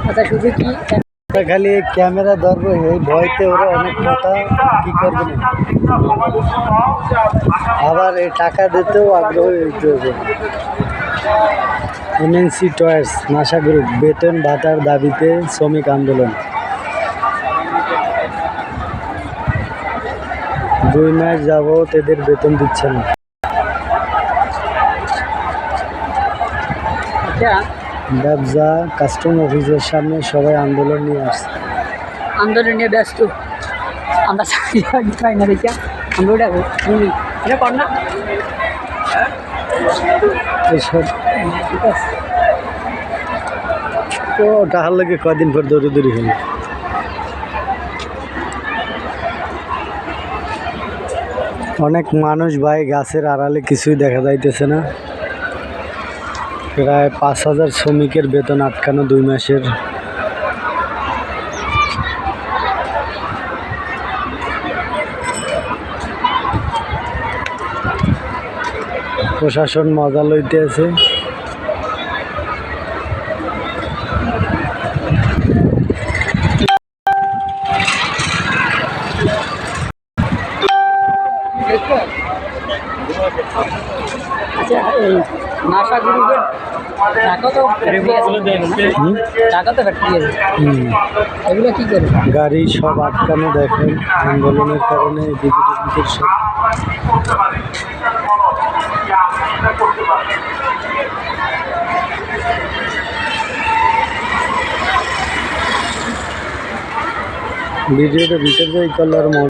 আচ্ছা শুধু কি খালি ক্যামেরা ধরবো এই ভয়তে ওরা অনেক কথা কি করবে না, আবার এই টাকা দিতেও আগ্রহী হইতে হবে। এমএনসি টয়েস নাসা গ্রুপ বেতন ভাতার দাবিতে শ্রমিক আন্দোলন। 2 মাস যাবত এদের বেতন দিচ্ছে না। ব্যবসা কাস্টম অফিসের সামনে সবাই আন্দোলন নিয়ে আসছে। আন্দোলন নিয়ে ব্যস্ত, আমরা পাই না দেখি আমরা ওটা এটা কর না এইসব তো টাকার লাগে কয়দিন পর দৌড়ি হলো। অনেক মানুষ ভাই গাছের আড়ালে কিছুই দেখা যাইতেছে না। প্রায় 5,000 শ্রমিকের বেতন আটকানো 2 মাসের। প্রশাসন মজা লইতে আছে। আচ্ছা এই নাসা গ্রুপের টাকা তো ফ্যাক্টরি আছে, এগুলো কি করে? গাড়ি সব আটকানো দেখেন আন্দোলনের কারণে। ভিডিওটা ভিতরে করলে আর